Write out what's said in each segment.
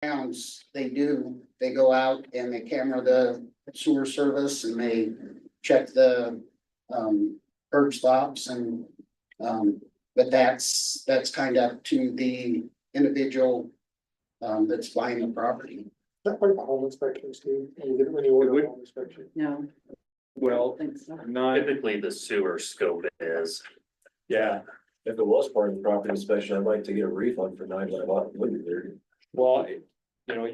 towns, they go out and they camera the sewer service and they check the curb stops and, but that's kind of up to the individual that's buying the property. That part of the home inspection, Steve, when you order a home inspection. No, Well, I think so. not, Typically, the sewer scope is, yeah, If it was part of the property inspection, I'd like to get a refund for 9 wouldn't there? well, you know,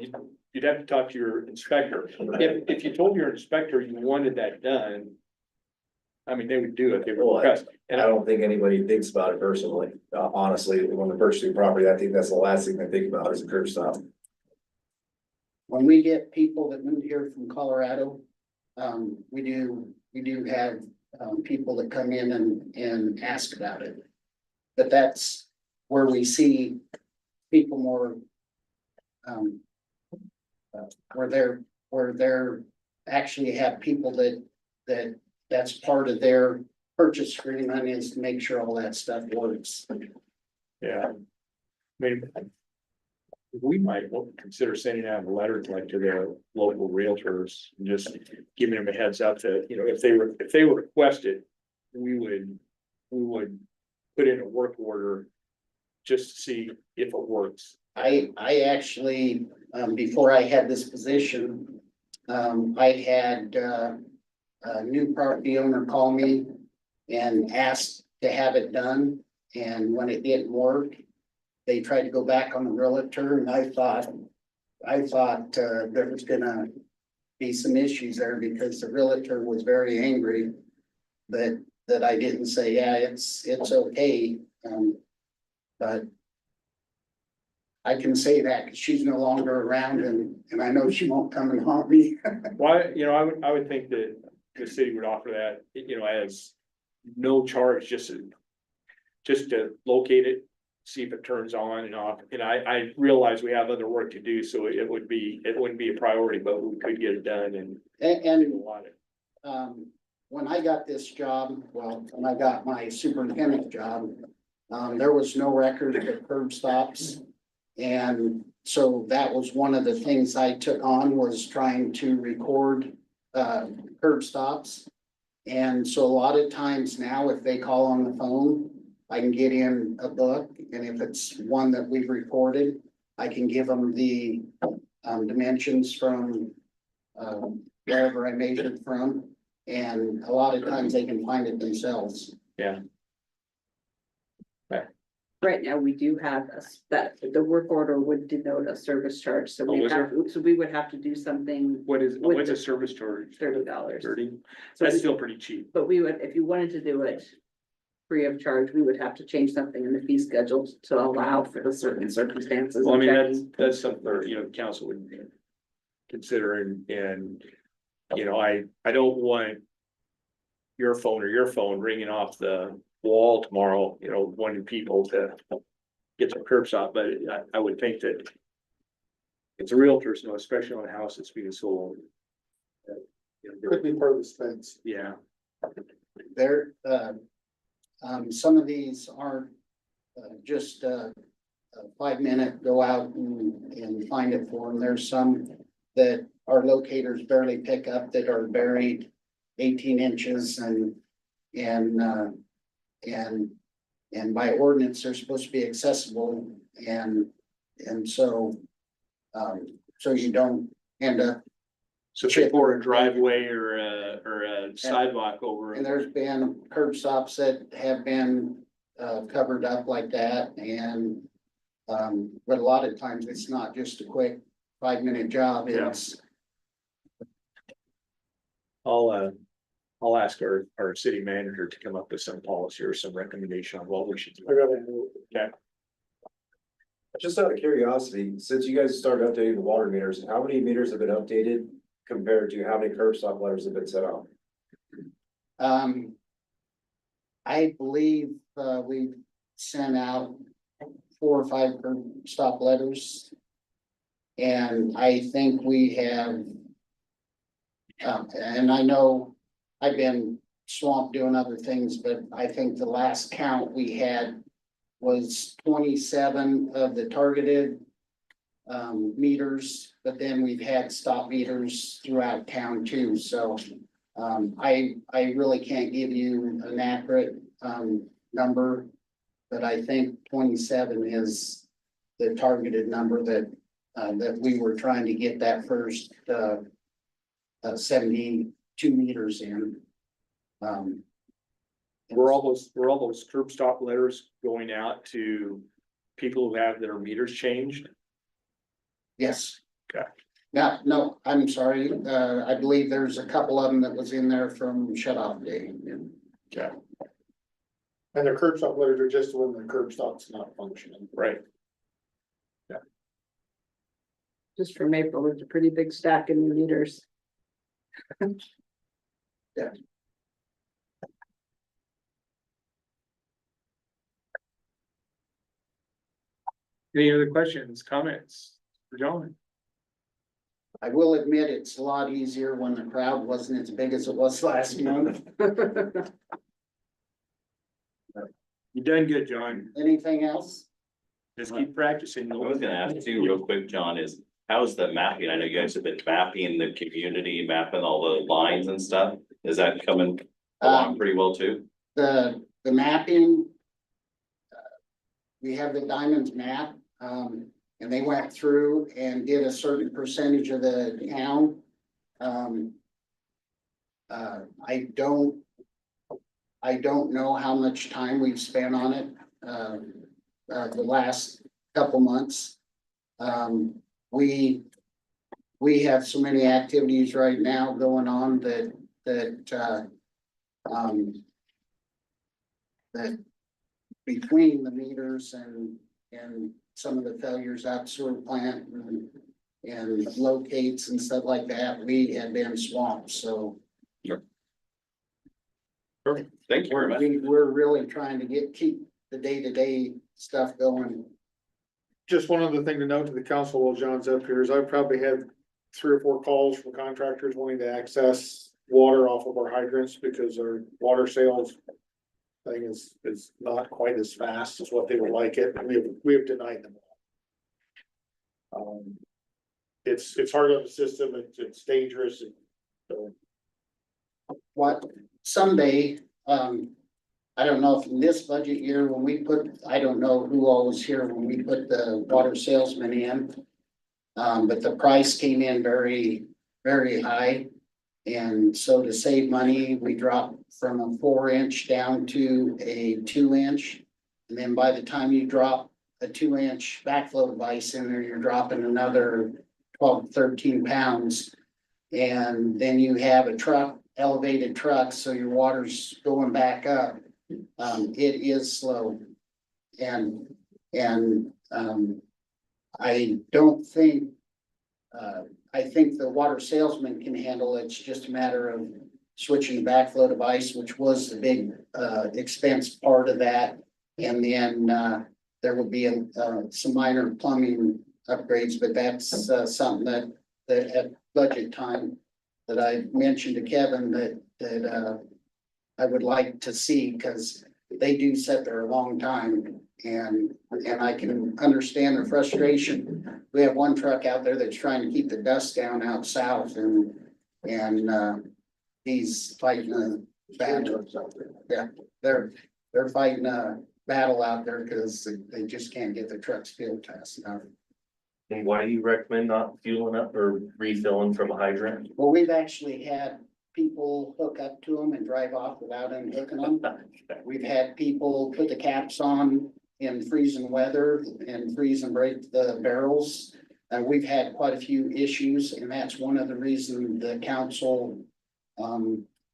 you'd have to talk to your inspector. If you told your inspector you wanted that done, I mean, they would do it, they would Well, request. And I don't think anybody thinks about it personally. Honestly, when they're purchasing property, I think that's the last thing they think about is a curb stop. When we get people that move here from Colorado, we do have, people that come in and ask about it. But that's where we see people more, where they're actually have people that's part of their purchase agreement is to make sure all that stuff works. Yeah. I mean, we might consider sending out a letter like to the local realtors, and just giving them a heads up that, you know, if they request it, we would put in a work order just to see if it works. I actually, before I had this position, I had, a new property owner call me and asked to have it done. And when it didn't work, they tried to go back on the realtor and I thought there was gonna be some issues there because the realtor was very angry that I didn't say, yeah, it's okay. But I can say that because she's no longer around and I know she won't come and haunt me. Why, you know, I would think that the city would offer that, you know, as no charge, just to locate it, see if it turns on and off. And I realize we have other work to do, so it wouldn't be a priority, but we could get it done and. And do a lot of- when I got this job, when I got my superintendent job, there was no record of curb stops. And so that was one of the things I took on was trying to record, curb stops. And so a lot of times now, if they call on the phone, I can get in a book, and if it's one that we've recorded, I can give them the, dimensions from, wherever I measured from. And a lot of times they can find it themselves. Yeah. Right now, we do have that the work order would denote a service charge, so Oh, is there? we would have to do something What's a service charge? $30. 30? So That's still pretty cheap. But we would, if you wanted to do it free of charge, we would have to change something in the fee schedule to allow for the certain circumstances. Well, I mean, and that's something, you know, the council would consider and, you know, I don't want your phone ringing off the wall tomorrow, you know, wanting people to get their curb stop, but I would think that it's a realtor, so especially on a house that's being sold. You know, Could be part of the expense. yeah, There, some of these aren't, just, a 5 minute go out and find it for them. There's some that our locators barely pick up that are buried 18 inches and by ordinance, they're supposed to be accessible and so, so you don't end up. so if they pour a driveway or a sidewalk over. And there's been curb stops that have been, covered up like that and, but a lot of times it's not just a quick 5 minute job. Yeah. It's, I'll ask our city manager to come up with some policy or some recommendation on what we should do. I got it. Okay. Just out of curiosity, since you guys started updating the water meters, how many meters have been updated compared to how many curb stop letters have been set out? I believe, we've sent out 4 or 5 curb stop letters. And I think we have, and I know I've been swamped doing other things, but I think the last count we had was 27 of the targeted meters, but then we've had stop meters throughout town too, so. I really can't give you an accurate, number, but I think 27 is the targeted number that we were trying to get that first, 72 meters in. Were all those curb stop letters going out to people who have their meters changed? Yes. Okay. No, I'm sorry, I believe there's a couple of them that was in there from shut off day. Okay, And the curb stop letters are just when the curb stop's not functioning. right. Just from April, there's a pretty big stack in the meters. Any other questions, comments for John? I will admit, it's a lot easier when the crowd wasn't as big as it was last month. You done good, John. Anything else? Just keep practicing. I was gonna ask you real quick, John, is how's the mapping? I know you guys have been mapping the community, mapping all the lines and stuff. Is that coming along pretty well too? The mapping. We have the Diamonds map, and they went through and did a certain percentage of the town. I don't know how much time we've spent on it, the last couple months. We have so many activities right now going on that between the meters and some of the failures at sewer plant and locates and stuff like that, we have been swamped, so. Perfect. Thank you very much. We're really trying to keep the day-to-day stuff going. Just one other thing to note to the council while John's up here is I've probably had 3 or 4 calls from contractors wanting to access water off of our hydrants because our water sales thing is not quite as fast as what they would like it, and we have denied them. It's hard on the system, it's dangerous, so. What someday, I don't know if in this budget year, when we put, I don't know who all was here when we put the water salesman in. But the price came in very, very high. And so to save money, we dropped from a 4-inch down to a 2-inch. And then by the time you drop a 2-inch backflow device in there, you're dropping another 12, 13 pounds. And then you have a truck, elevated truck, so your water's going back up. It is slow. And I don't think, I think the water salesman can handle it. It's just a matter of switching the backflow device, which was the big, expense part of that. And then, there would be some minor plumbing upgrades, but that's, something that at budget time that I mentioned to Kevin that I would like to see, because they do sit there a long time. And I can understand the frustration. We have one truck out there that's trying to keep the dust down out south, and he's fighting a battle. Yeah, they're fighting a battle out there because they just can't get their trucks fuel test enough. And why do you recommend not fueling up or refilling from a hydrant? Well, we've actually had people hook up to them and drive off without unhooking them. We've had people put the caps on in freezing weather and freeze and break the barrels. We've had quite a few issues, and that's one of the reasons the council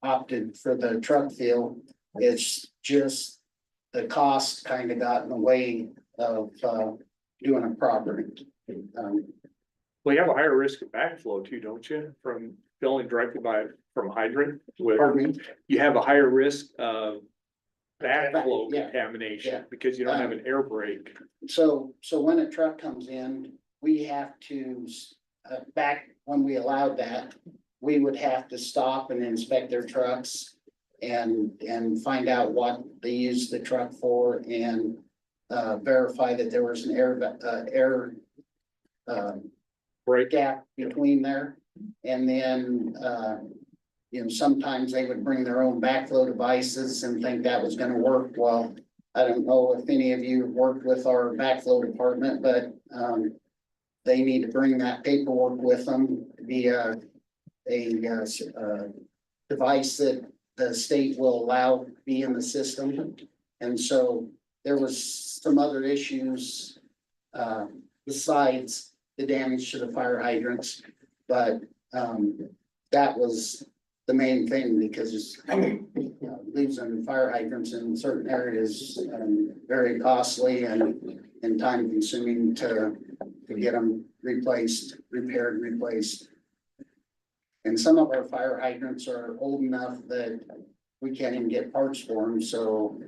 opted for the truck fill. It's just the cost kind of got in the way of doing it properly. Well, you have a higher risk of backflow too, don't you, from filling directly from hydrant with, Pardon me? you have a higher risk of backflow Yeah. contamination Yeah. because you don't have an air brake. So when a truck comes in, we have to, back when we allowed that, we would have to stop and inspect their trucks and find out what they use the truck for and verify that there was an air Right. gap between there. And then, sometimes they would bring their own backflow devices and think that was gonna work. Well, I don't know if any of you have worked with our backflow department, but, they need to bring that paperwork with them via a device that the state will allow to be in the system. And so there was some other issues, besides the damage to the fire hydrants. But, that was the main thing because, losing fire hydrants in certain areas, very costly and time consuming to get them replaced, repaired, replaced. And some of our fire hydrants are old enough that we can't even get parts for them, so.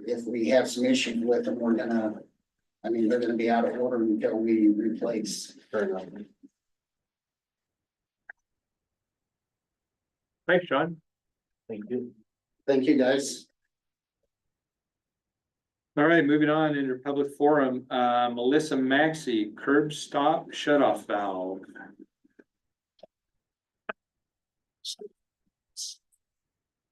If we have some issues with them, they're gonna be out of order until we replace. Fair enough. Thanks, John. Thank you. Thank you, guys. All right, moving on into public forum, Melissa Maxey, curb stop shutoff valve.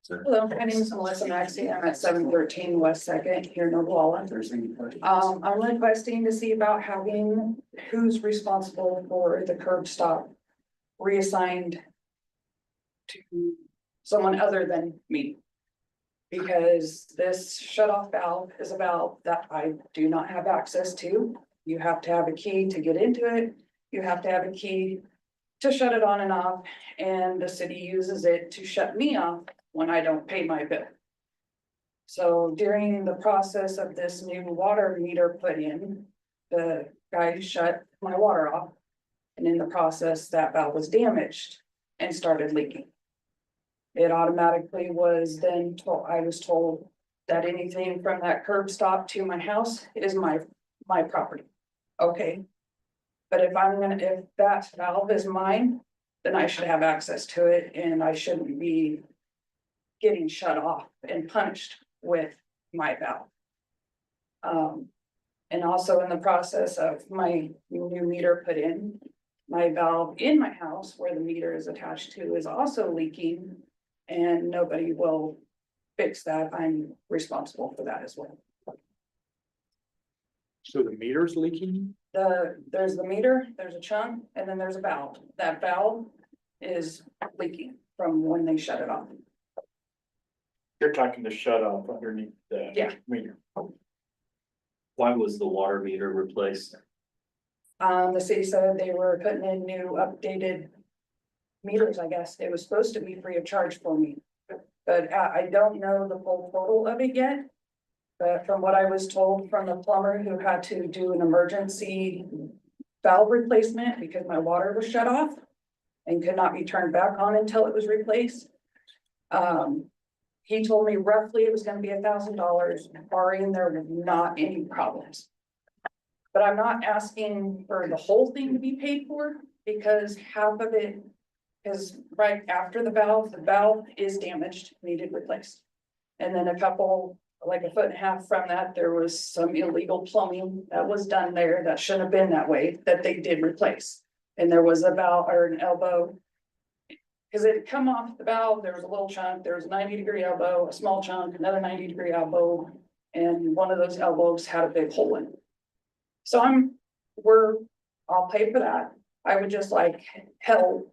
Hello, my name is Melissa Maxey. I'm at 713 West Second here in Oglala. If there's any questions. I'm requesting to see about having who's responsible for the curb stop reassigned to someone other than me. Because this shut off valve is a valve that I do not have access to. You have to have a key to get into it. You have to have a key to shut it on and off, and the city uses it to shut me off when I don't pay my bill. So during the process of this new water meter put in, the guy shut my water off. And in the process, that valve was damaged and started leaking. It automatically was then told, I was told that anything from that curb stop to my house is my property. Okay. But if that valve is mine, then I should have access to it and I shouldn't be getting shut off and punished with my valve. And also in the process of my new meter put in, my valve in my house where the meter is attached to is also leaking and nobody will fix that. I'm responsible for that as well. So the meter's leaking? There's the meter, there's a chunk, and then there's a valve. That valve is leaking from when they shut it off. You're talking to shut off underneath the. Yeah. Meter. Why was the water meter replaced? The city said they were putting in new updated meters, I guess. It was supposed to be free of charge for me. But I don't know the full total of it yet. But from what I was told from the plumber who had to do an emergency valve replacement because my water was shut off and could not be turned back on until it was replaced. He told me roughly it was gonna be $1,000, barring there were not any problems. But I'm not asking for the whole thing to be paid for because half of it is right after the valve is damaged, needed replaced. And then a couple, like a foot and a half from that, there was some illegal plumbing that was done there that shouldn't have been that way, that they did replace. And there was a valve or an elbow. Cause it had come off the valve, there was a little chunk, there was a 90-degree elbow, a small chunk, another 90-degree elbow. And one of those elbows had a big hole in it. So I'll pay for that. I would just like help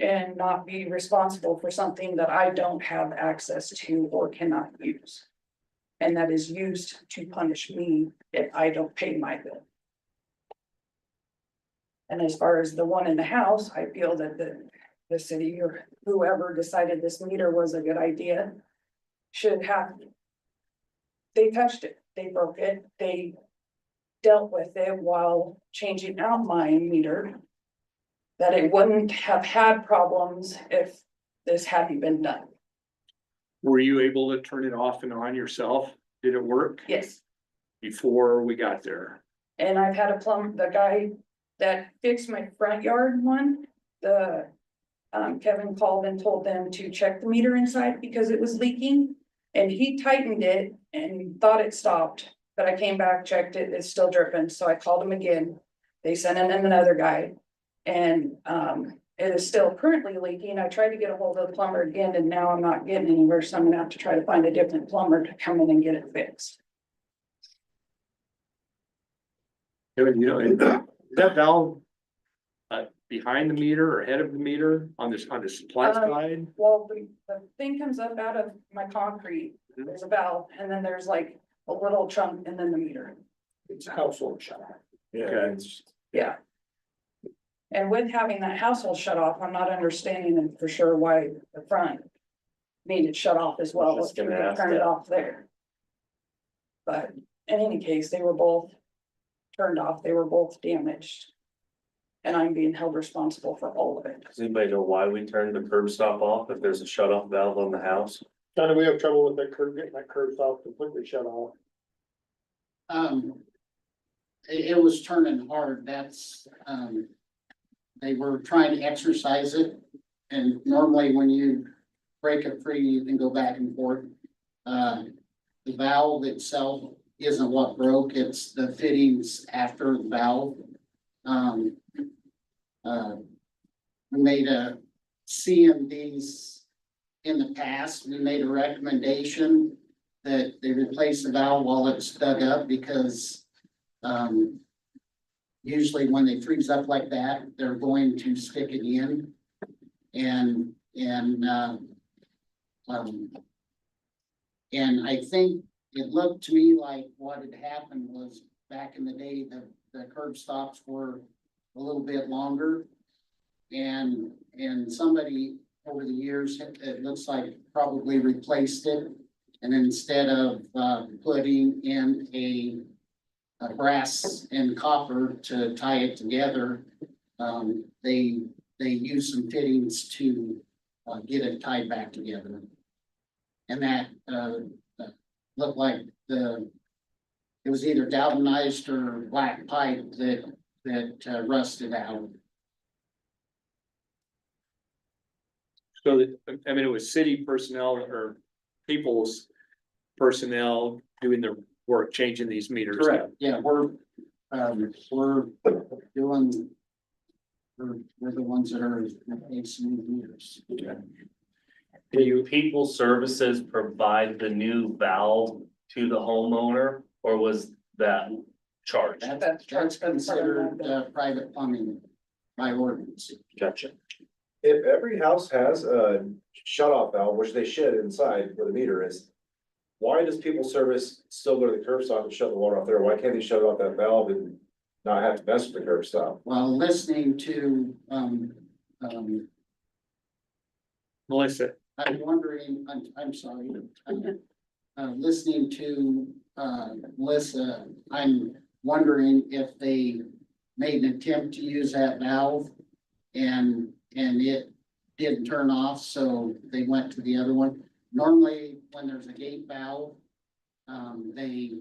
and not be responsible for something that I don't have access to or cannot use. And that is used to punish me if I don't pay my bill. And as far as the one in the house, I feel that the city or whoever decided this meter was a good idea should have. They touched it, they broke it, they dealt with it while changing out my meter. That it wouldn't have had problems if this hadn't been done. Were you able to turn it off and on yourself? Did it work Yes, before we got there? and I've had the guy that fixed my front yard one, Kevin called and told them to check the meter inside because it was leaking. And he tightened it and thought it stopped, but I came back, checked it, it's still dripping, so I called him again. They sent in another guy. And, it is still currently leaking. I tried to get a hold of the plumber again and now I'm not getting anywhere, so I'm gonna have to try to find a different plumber to come in and get it fixed. You know, is that valve behind the meter or ahead of the meter on the supply side? Well, the thing comes up out of my concrete, there's a valve, and then there's like a little chunk and then the meter. It's a household shut. Yeah, Okay. it's- Yeah. And with having that household shut off, I'm not understanding it for sure why the front needed shut off as well, Just if we gonna could ask turn it that. off there. But in any case, they were both turned off, they were both damaged. And I'm being held responsible for all of it. Does anybody know why we turned the curb stop off if there's a shut off valve on the house? Johnny, we have trouble with that curb, getting that curb stop completely shut off. It was turning hard, that's, they were trying to exercise it. And normally when you break it free, you can go back and forth. The valve itself isn't what broke, it's the fittings after the valve. We made seeing these in the past, we made a recommendation that they replace the valve while it's dug up because usually when they freeze up like that, they're going to stick it in. And I think it looked to me like what had happened was back in the day, the curb stops were a little bit longer. And somebody over the years, it looks like probably replaced it. And instead of putting in a brass and copper to tie it together, they use some fittings to get it tied back together. And that looked like it was either galvanized or black pipe that rusted out. So that, I mean, it was city personnel or people's personnel doing the work, changing these meters. Correct, yeah, we're doing, we're the ones that are replacing the meters. Do people services provide the new valve to the homeowner or was that charged? That's considered private plumbing by ordinance. Gotcha. If every house has a shut off valve, which they should inside where the meter is. Why does people service still go to the curb stop and shut the water off there? Why can't they shut off that valve and not have to mess with the curb stop? Well, listening to, Melissa, I'm wondering, I'm sorry. Listening to, Melissa, I'm wondering if they made an attempt to use that valve and it didn't turn off, so they went to the other one. Normally, when there's a gate valve, they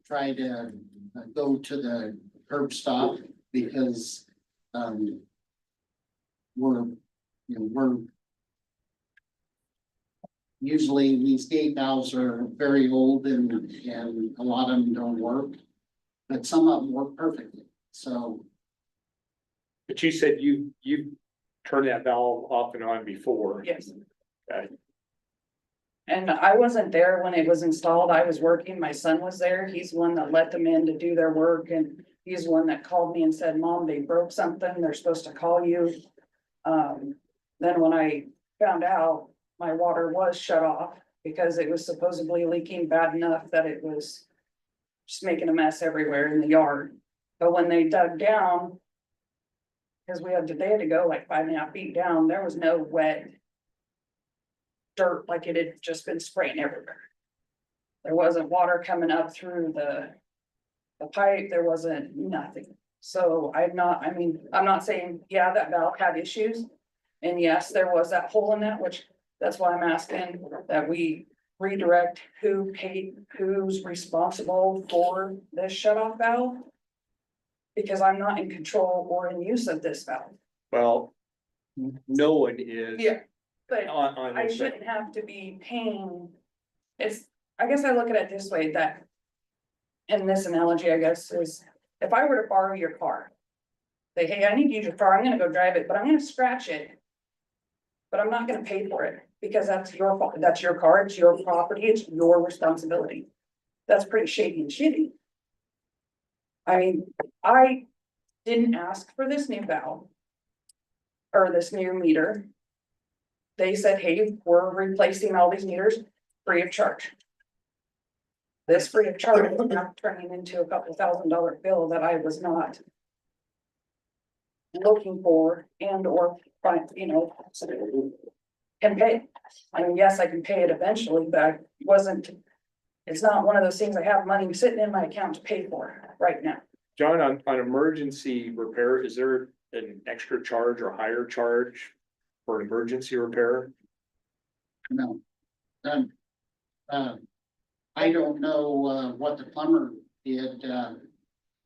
try to go to the curb stop because, we're usually these gate valves are very old and a lot of them don't work. But some of them work perfectly, so. but you said you turned that valve off and on before. Yes. Okay. And I wasn't there when it was installed. I was working. My son was there. He's the one that let them in to do their work and he's the one that called me and said, Mom, they broke something. They're supposed to call you. Then when I found out my water was shut off because it was supposedly leaking bad enough that it was just making a mess everywhere in the yard. But when they dug down, because they had to go like 5.5 feet down, there was no wet dirt, like it had just been spraying everywhere. There wasn't water coming up through the pipe, there wasn't nothing. So I'm not saying, yeah, that valve had issues. And yes, there was that hole in that, which that's why I'm asking that we redirect who's responsible for this shut off valve. Because I'm not in control or in use of this valve. Well, no one is. Yeah. But On I this. shouldn't have to be paying. I guess I look at it this way, that. And this analogy, I guess, is If I were to borrow your car, say, hey, I need to use your car, I'm gonna go drive it, but I'm gonna scratch it. But I'm not gonna pay for it, because that's your fault, that's your car, it's your property, it's your responsibility. That's pretty shady and shitty. I mean, I didn't ask for this new valve. Or this new meter. They said, hey, we're replacing all these meters free of charge. This free of charge is now turning into a couple $1,000 bill that I was not looking for and or find, can pay. I mean, yes, I can pay it eventually, but I wasn't, it's not one of those things I have money sitting in my account to pay for right now. John, on emergency repair, is there an extra charge or higher charge for an emergency repair? No. I don't know, what the plumber did, I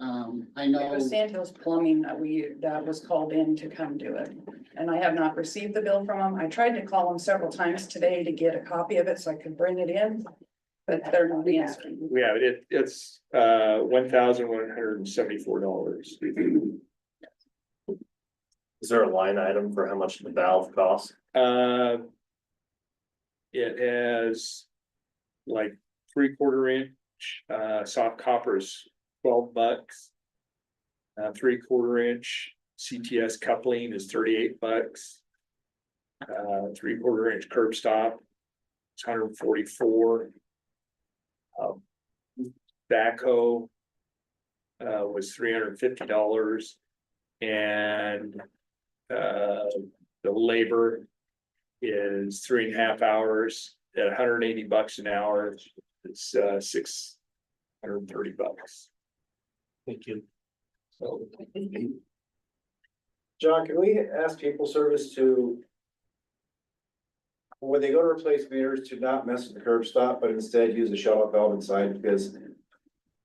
It know, was Sandhills Plumbing that was called in to come do it. And I have not received the bill from them. I tried to call them several times today to get a copy of it so I could bring it in. But they're not answering. We have it, it's $1,174. Is there a line item for how much the valve costs? It has like 3/4 inch, soft copper is $12. 3/4 inch CTS coupling is $38. 3/4 inch curb stop, it's $144. Backhoe was $350, and the labor is 3.5 hours at $180 an hour. It's $630. Thank you. So John, can we ask people service to, when they go to replace meters, to not mess with the curb stop, but instead use the shut-off valve inside? Because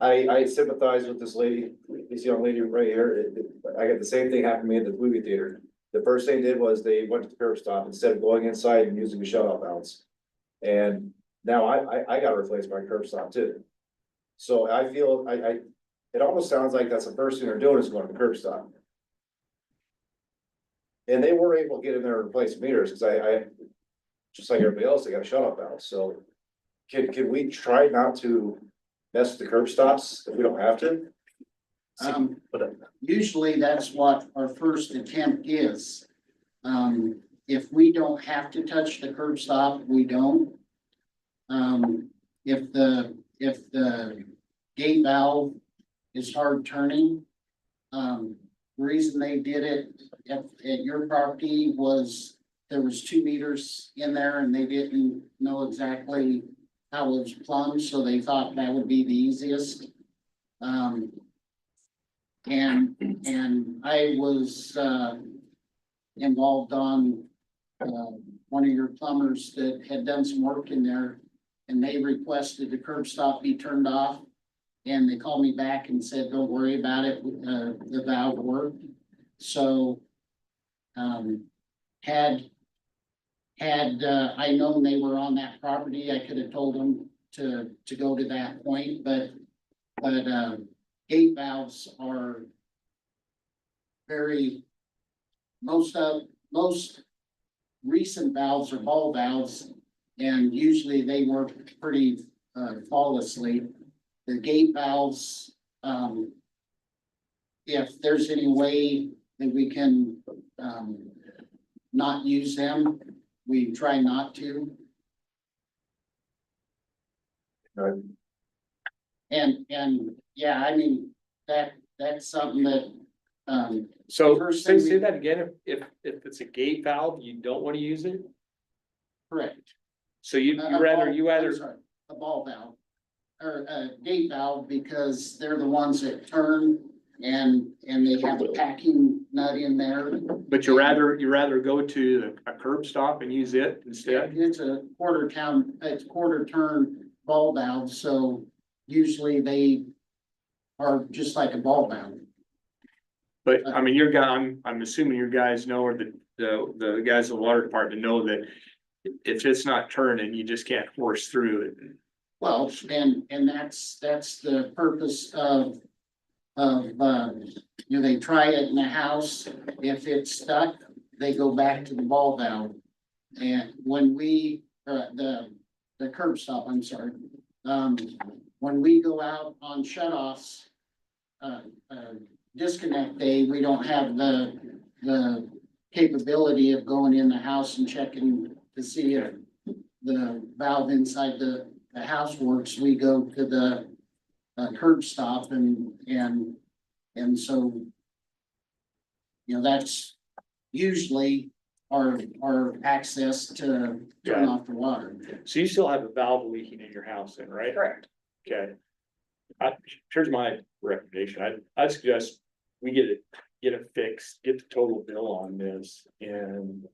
I sympathize with this lady, this young lady right here. I got the same thing happen to me at the movie theater. The first thing they did was they went to the curb stop instead of going inside and using the shut-off valves. And now I gotta replace my curb stop too. So I feel, it almost sounds like that's the first thing they're doing is going to the curb stop. And they were able to get in there and replace meters, because I, just like everybody else, they got a shut-off valve, so. Can we try not to mess with the curb stops if we don't have to? usually that's what our first attempt is. If we don't have to touch the curb stop, we don't. If the gate valve is hard turning, the reason they did it at your property was there was 2 meters in there and they didn't know exactly how it was plumbed, so they thought that would be the easiest. And I was, involved on, one of your plumbers that had done some work in there. And they requested the curb stop be turned off. And they called me back and said, don't worry about it, the valve worked. So, had I known they were on that property, I could have told them to go to that point, but gate valves are very, most recent valves are ball valves, and usually they work pretty flawlessly. The gate valves, if there's any way that we can not use them, we try not to. Right. And yeah, I mean, that's something that, So First say thing we- that again, if it's a gate valve, you don't want to use it? correct. So you A rather, ball- you I'm rather, sorry, a ball valve. Or a gate valve, because they're the ones that turn and they have a packing nut in there. but you rather go to a curb stop and use it instead? It's a quarter turn ball valve, so usually they are just like a ball valve. But I mean, I'm assuming your guys know, or the guys in the water department know that if it's not turning, you just can't force through it. Well, and that's the purpose of they try it in the house. If it's stuck, they go back to the ball valve. And when we, the curb stop, I'm sorry. When we go out on shut-offs, disconnect day, we don't have the capability of going in the house and checking to see if the valve inside the house works. We go to the curb stop and so, that's usually our access to turn off the water. So you still have a valve leaking in your house then, right? Correct. Okay. Here's my recommendation. I'd suggest we get it fixed, get the total bill on this and.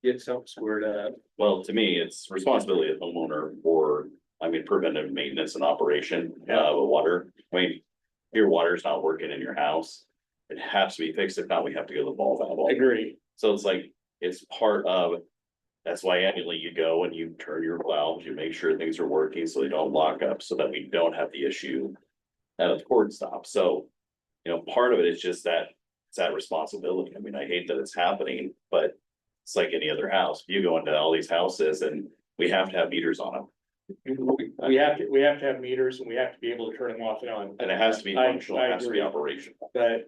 Get something squared up. Well, to me, it's responsibility of homeowner for, preventive maintenance and operation of water. Your water's not working in your house. It has to be fixed. If not, we have to go to the ball valve. I agree. So it's like, it's part of, that's why annually you go and you turn your valves, you make sure things are working so they don't lock up, so that we don't have the issue at a cord stop. So, part of it is just that, it's that responsibility. I hate that it's happening, but it's like any other house. You go into all these houses and we have to have meters on them. We have to have meters and we have to be able to turn them off and on. And it has to be functional, it has to be operational. But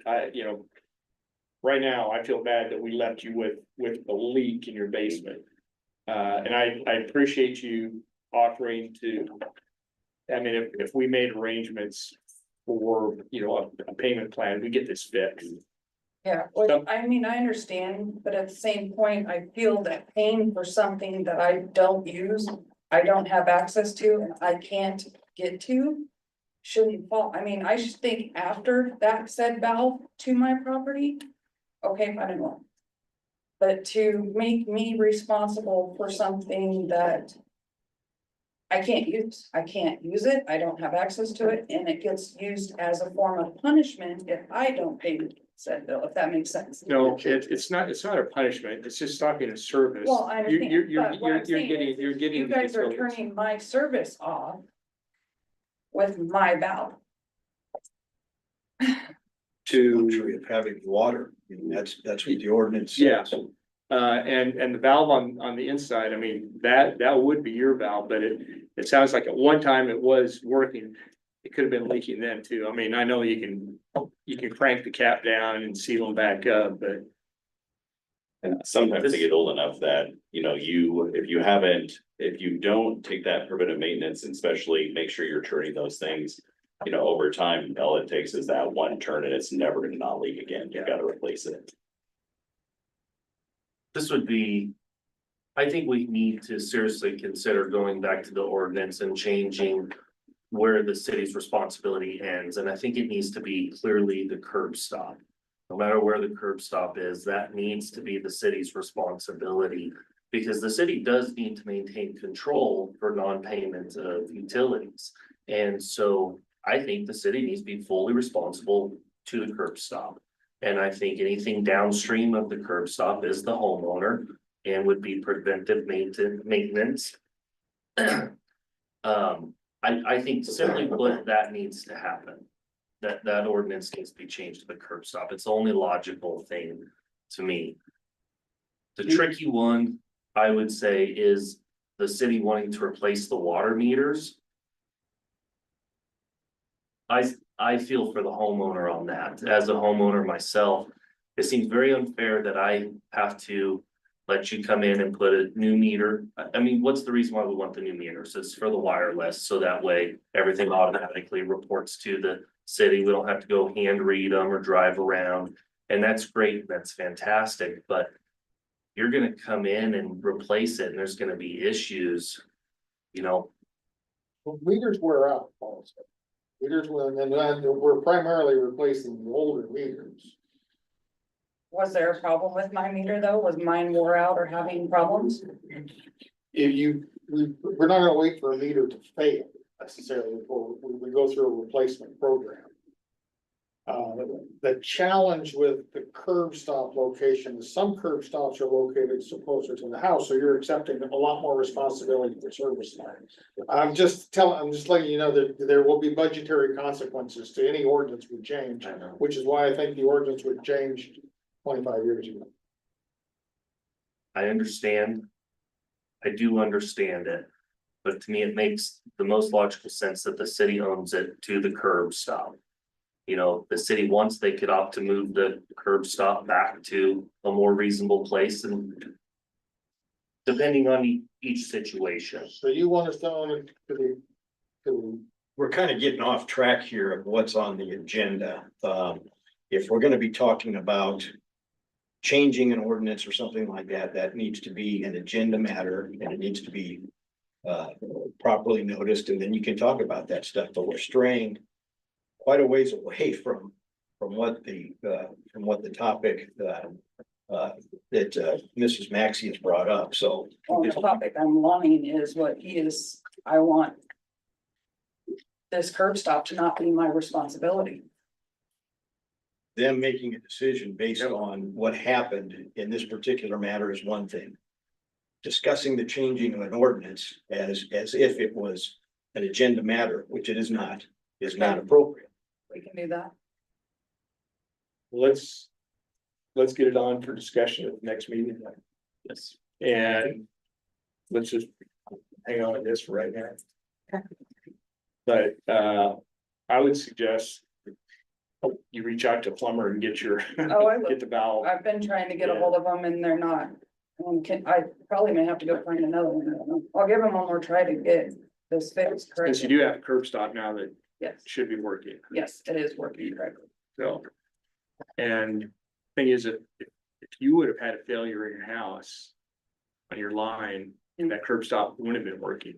right now I feel bad that we left you with a leak in your basement. And I appreciate you offering to, if we made arrangements for, a payment plan, we get this fixed. Yeah, I understand, but at the same point, I feel that paying for something that I don't use, I don't have access to, and I can't get to. Shouldn't fall, I should think after that said valve to my property. Okay, I don't know. But to make me responsible for something that I can't use it, I don't have access to it, and it gets used as a form of punishment if I don't pay said bill, if that makes sense. No, it's not a punishment. It's just stopping a service. Well, I understand, but what I'm You're saying is, you're getting. you guys are utilities. turning my service off with my valve. To, of having water, that's what the ordinance yeah, says. and the valve on the inside, that would be your valve, but it sounds like at one time it was working. It could have been leaking then too. I know you can crank the cap down and seal them back up, but. And sometimes they get old enough that, if you don't take that preventive maintenance, and especially make sure you're turning those things. Over time, all it takes is that one turn and it's never gonna not leak again. You gotta replace it. This would be, I think we need to seriously consider going back to the ordinance and changing where the city's responsibility ends, and I think it needs to be clearly the curb stop. No matter where the curb stop is, that needs to be the city's responsibility, because the city does need to maintain control for non-payment of utilities. And so I think the city needs to be fully responsible to the curb stop. And I think anything downstream of the curb stop is the homeowner and would be preventive maintenance. I think simply put, that needs to happen. That ordinance needs to be changed to the curb stop. It's the only logical thing to me. The tricky one, I would say, is the city wanting to replace the water meters. I feel for the homeowner on that. As a homeowner myself, it seems very unfair that I have to let you come in and put a new meter. What's the reason why we want the new meters? It's for the wireless, so that way everything automatically reports to the city. We don't have to go hand read them or drive around. And that's great, that's fantastic, but you're gonna come in and replace it and there's gonna be issues, Meters wear out also. Meters will, and then we're primarily replacing the older meters. Was there a problem with my meter though? Was mine wore out or having problems? We're not gonna wait for a meter to fail necessarily before we go through a replacement program. the challenge with the curb stop location, is some curb stops are located so closer to the house, so you're accepting a lot more responsibility for service lines. I'm just letting you know that there will be budgetary consequences to any ordinance we change, which is why I think the ordinance would change 25 years ago. I understand. I do understand it. But to me, it makes the most logical sense that the city owns it to the curb stop. You know, the city, once they could opt to move the curb stop back to a more reasonable place and. Depending on each situation. So you want us to own it to We're kind of getting off track here of what's on the agenda. If we're gonna be talking about changing an ordinance or something like that, that needs to be an agenda matter and it needs to be properly noticed, and then you can talk about that stuff, but we're straying quite a ways away from what the topic that Mrs. Maxey has brought up, so. Well, the topic I'm wanting is I want this curb stop to not be my responsibility. Them making a decision based on what happened in this particular matter is one thing. Discussing the changing of an ordinance as if it was an agenda matter, which it is not appropriate. We can do that. Let's get it on for discussion at the next meeting. Yes. And let's just hang on to this for right now. But I would suggest you reach out to a plumber and get your, Oh, I will. get the valve. I've been trying to get a hold of them and they're not. I probably may have to go find another one. I don't know. I'll give them one more try to get this fixed Since correctly. you do have a curb stop now that Yes, should be working, yes, it is working correctly. so. And thing is, if you would have had a failure in your house on your line, that curb stop wouldn't have been working.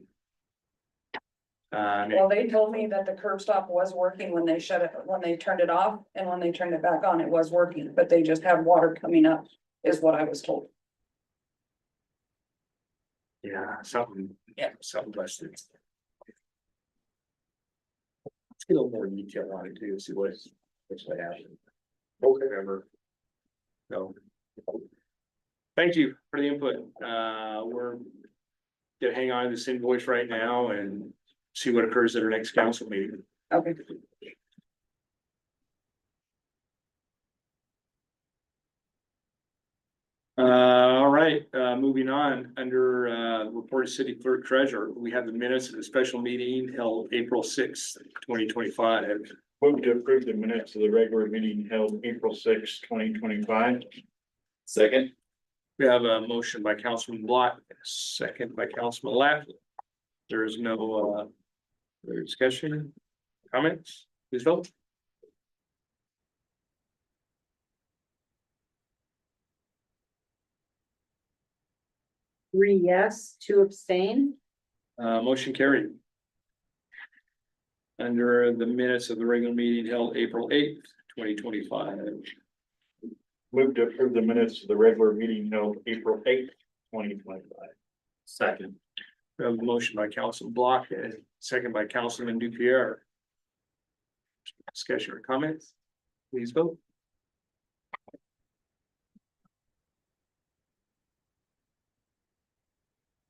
Well, they told me that the curb stop was working when they shut it, when they turned it off, and when they turned it back on, it was working, but they just had water coming up, is what I was told. Yeah, something. Yeah. Something busted. Let's get a little more detail on it too, see what's what happened. Okay, remember. So. Thank you for the input. We're gonna hang on to this invoice right now and see what occurs at our next council meeting. Okay. All right, moving on, under report of city clerk treasurer, we have the minutes of the special meeting held April 6th, 2025. Move to approve the minutes of the regular meeting held April 6, 2025. Second. We have a motion by Councilman Block, second by Councilman Laughlin. There is no further discussion, comments, please vote. Three yes, two abstain. Motion carried. Under the minutes of the regular meeting held April 8th, 2025. Move to approve the minutes of the regular meeting held April 8, 2025. Second. We have a motion by Councilman Block and second by Councilman Dupier. Discussion or comments, please vote.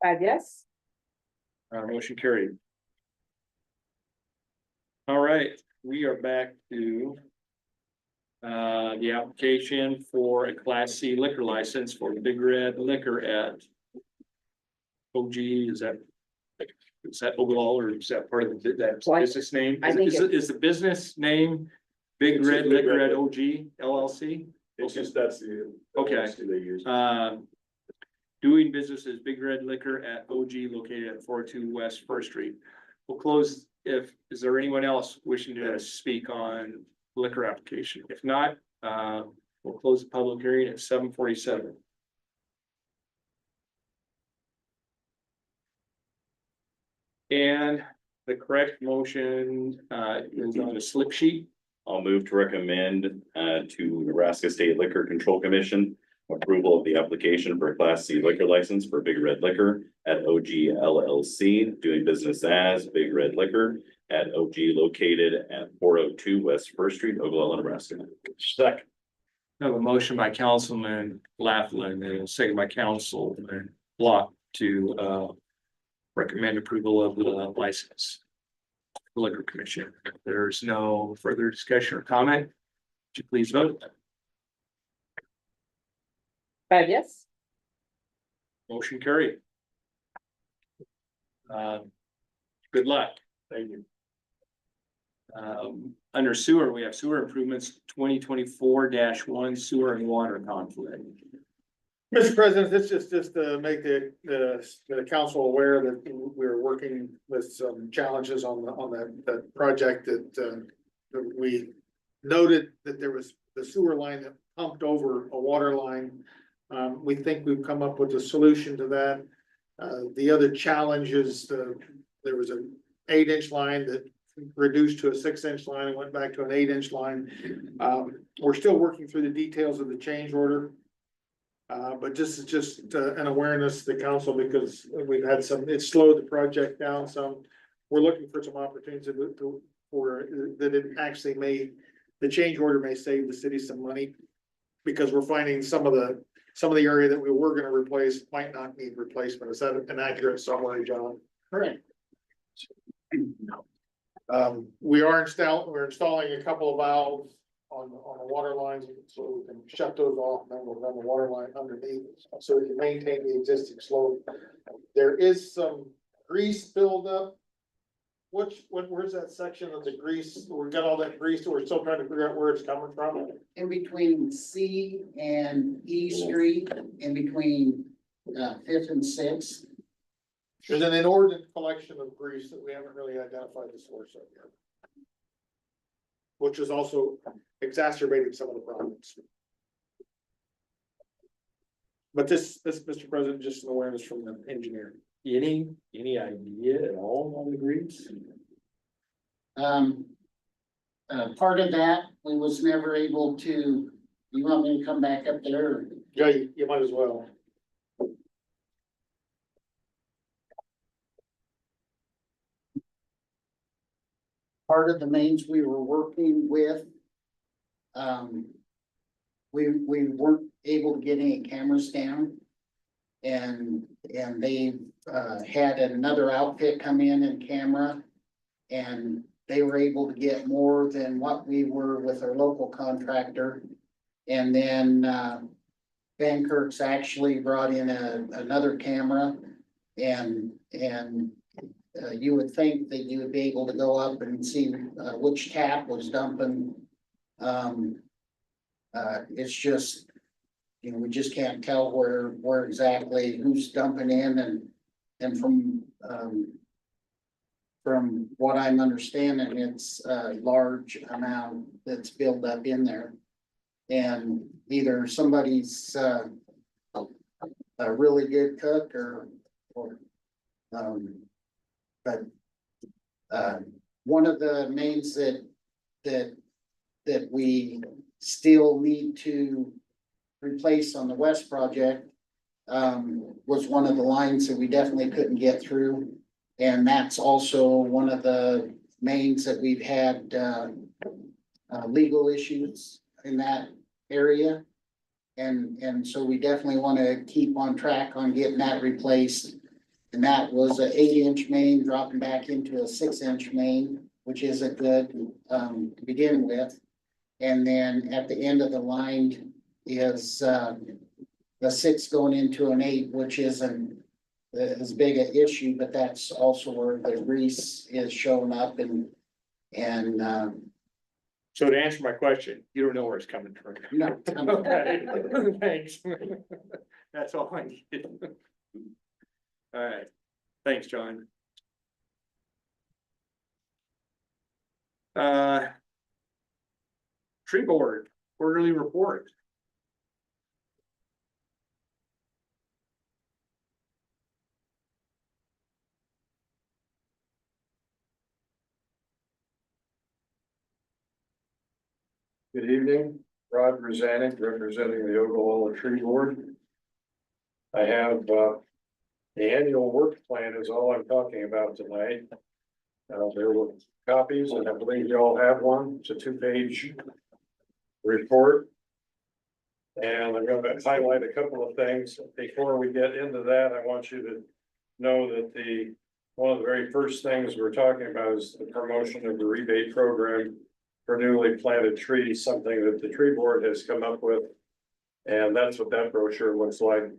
Five yes. Motion carried. All right, we are back to the application for a Class C liquor license for Big Red Liquor at OG, is that overall, or is that part of that Well, business name? I think Is the business name Big It's Red just Big Liquor Red. at OG LLC? It's just, that's the. Okay. They use. Doing business as Big Red Liquor at OG located at 402 West First Street. We'll close, is there anyone else wishing to speak on liquor application? If not, we'll close the public hearing at 7:47. And the correct motion is on the slip sheet. I'll move to recommend to Nebraska State Liquor Control Commission approval of the application for a Class C liquor license for Big Red Liquor at OG LLC, doing business as Big Red Liquor at OG located at 402 West First Street, Oglala, Nebraska. Second. I have a motion by Councilman Laughlin and a second by Councilman Block to recommend approval of the license. Liquor Commission. If there's no further discussion or comment, would you please vote? 5 yes. Motion carried. Good luck. Thank you. Under sewer, we have sewer improvements 2024-1 sewer and water conflict. Mr. President, this is just to make the council aware that we're working with some challenges on that project that we noted that there was the sewer line that pumped over a water line. We think we've come up with a solution to that. The other challenge is there was an 8-inch line that reduced to a 6-inch line and went back to an 8-inch line. We're still working through the details of the change order. But this is just an awareness to the council because we've had it slowed the project down some. We're looking for some opportunities for that it actually the change order may save the city some money. Because we're finding some of the area that we were gonna replace might not need replacement. Is that an accurate summary, John? Correct. We're installing a couple of valves on the water lines, so we can shut those off, and then we'll run the water line underneath, so we can maintain the existing slope. There is some grease buildup. Where's that section of the grease? We got all that grease, so we're still trying to figure out where it's coming from. In between C and E Street, in between, 5th and 6th. There's an inordinate collection of grease that we haven't really identified the source of yet. Which is also exacerbating some of the problems. But this, Mr. President, just an awareness from the engineer. Any idea at all on the grease? Part of that, we was never able to, you want me to come back up there? Yeah, you might as well. Part of the mains we were working with. We weren't able to get any cameras down. And they had another outfit come in and camera. And they were able to get more than what we were with our local contractor. And then Van Kirk's actually brought in another camera. And you would think that you would be able to go up and see which tap was dumping. It's just, we just can't tell where exactly who's dumping in and from what I'm understanding, it's a large amount that's built up in there. And either somebody's a really good cook but one of the mains that we still need to replace on the west project was one of the lines that we definitely couldn't get through. And that's also one of the mains that we've had legal issues in that area. And so we definitely want to keep on track on getting that replaced. And that was an 8-inch main dropping back into a 6-inch main, which isn't good to begin with. And then at the end of the line is the 6 going into an 8, which isn't as big an issue, but that's also where the grease is showing up and So to answer my question, you don't know where it's coming from. no. Okay, thanks. That's all I need. All right, thanks, John. Tree board, quarterly report. Good evening, Rod Rosanek, representing the Oglala Tree Board. I have, the annual work plan is all I'm talking about tonight. There were copies, and I believe you all have one. It's a 2-page report. And I'm gonna highlight a couple of things. Before we get into that, I want you to know that one of the very first things we're talking about is the promotion of the rebate program for newly planted trees, something that the tree board has come up with. And that's what that brochure looks like.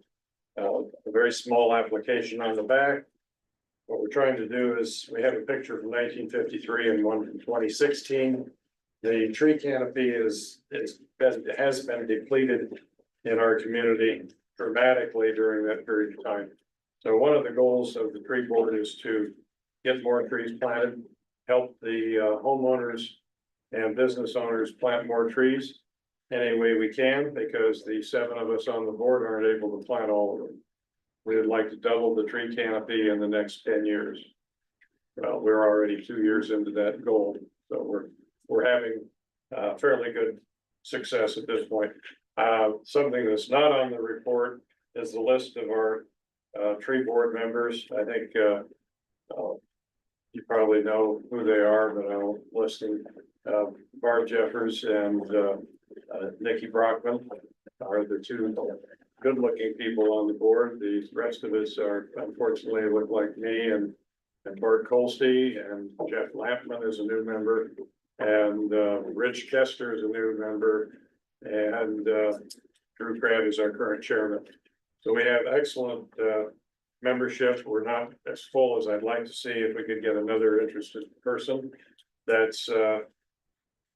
A very small application on the back. What we're trying to do is, we have a picture from 1953 and one from 2016. The tree canopy has been depleted in our community dramatically during that period of time. So one of the goals of the tree board is to get more trees planted, help the homeowners and business owners plant more trees any way we can, because the 7 of us on the board aren't able to plant all of them. We would like to double the tree canopy in the next 10 years. Well, we're already 2 years into that goal, so we're having fairly good success at this point. Something that's not on the report is the list of our tree board members. I think you probably know who they are, but I'll list them. Barb Jeffers and Nikki Brockman are the 2 good-looking people on the board. The rest of us are, unfortunately, look like me and Bart Colsty, and Jeff Lampman is a new member, and Rich Kester is a new member, and Drew Crabb is our current chairman. So we have excellent membership. We're not as full as I'd like to see. If we could get another interested person that's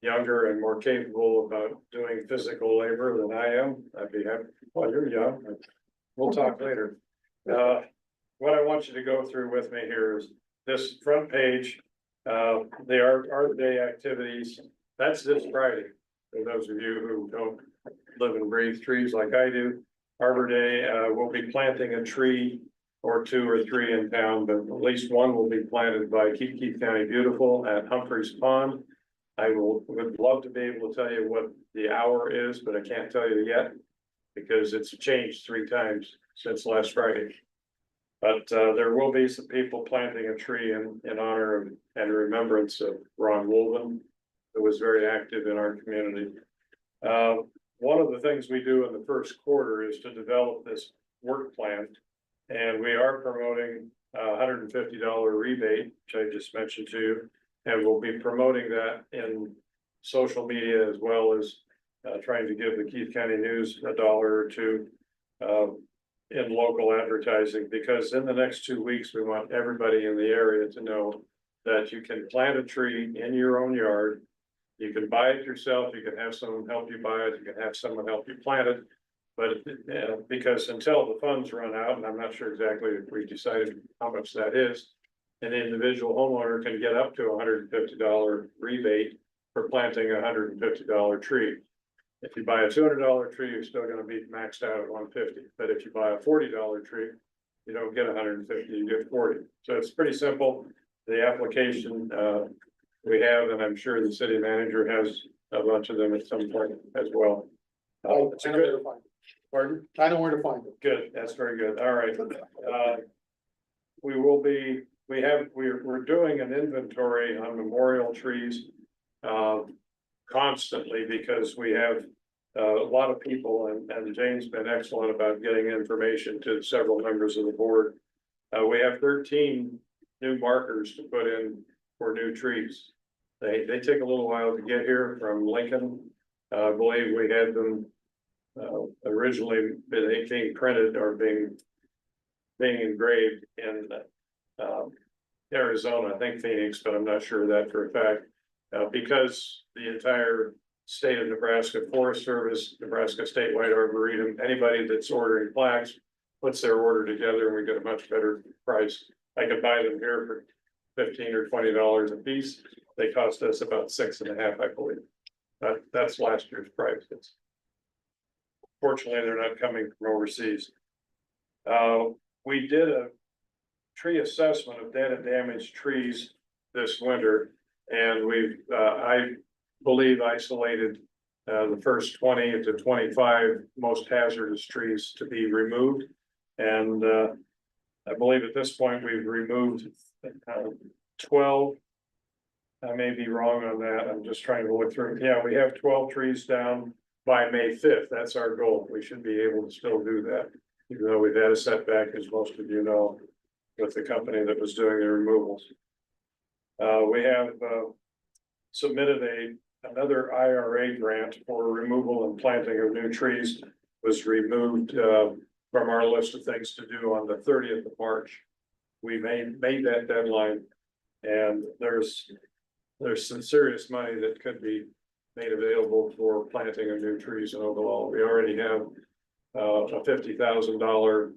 younger and more capable about doing physical labor than I am, I'd be happy. Well, you're young. We'll talk later. What I want you to go through with me here is this front page. They are Arbor Day activities. That's this Friday. For those of you who don't live and breathe trees like I do, Arbor Day, we'll be planting a tree or 2 or 3 in town, but at least one will be planted by Keith County Beautiful at Humphreys Pond. I would love to be able to tell you what the hour is, but I can't tell you yet because it's changed 3 times since last Friday. But there will be some people planting a tree in honor of and remembrance of Ron Wolven, who was very active in our community. One of the things we do in the first quarter is to develop this work plan. And we are promoting a $150 rebate, which I just mentioned to you. And we'll be promoting that in social media as well as trying to give the Keith County News $1 or $2 in local advertising, because in the next 2 weeks, we want everybody in the area to know that you can plant a tree in your own yard. You can buy it yourself, you can have someone help you buy it, you can have someone help you plant it. But because until the funds run out, and I'm not sure exactly if we decided how much that is, an individual homeowner can get up to $150 rebate for planting a $150 tree. If you buy a $200 tree, you're still gonna be maxed out at $150. But if you buy a $40 tree, you don't get $150, you get $40. So it's pretty simple. The application we have, and I'm sure the city manager has a bunch of them at some point as well. It's a good, pardon? I know where to find it. Good, that's very good. All right. We're doing an inventory on memorial trees constantly, because we have a lot of people, and Jane's been excellent about getting information to several members of the board. We have 13 new markers to put in for new trees. They take a little while to get here from Lincoln. I believe we had them originally being printed or being engraved in Arizona, I think Phoenix, but I'm not sure of that for a fact. Because the entire state of Nebraska Forest Service, Nebraska Statewide Arboretum, anybody that's ordering plaques puts their order together and we get a much better price. I could buy them here for $15 or $20 a piece. They cost us about $6.50, I believe. That's last year's price. Fortunately, they're not coming from overseas. We did a tree assessment of dead and damaged trees this winter. And I believe, isolated the first 20 to 25 most hazardous trees to be removed. And I believe at this point, we've removed 12. I may be wrong on that. I'm just trying to look through. Yeah, we have 12 trees down by May 5th. That's our goal. We should be able to still do that. Even though we've had a setback, as most of you know, with the company that was doing the removals. We have submitted another IRA grant for removal and planting of new trees. Was removed from our list of things to do on the 30th of March. We made that deadline, and there's some serious money that could be made available for planting of new trees in Ogallala. We already have a $50,000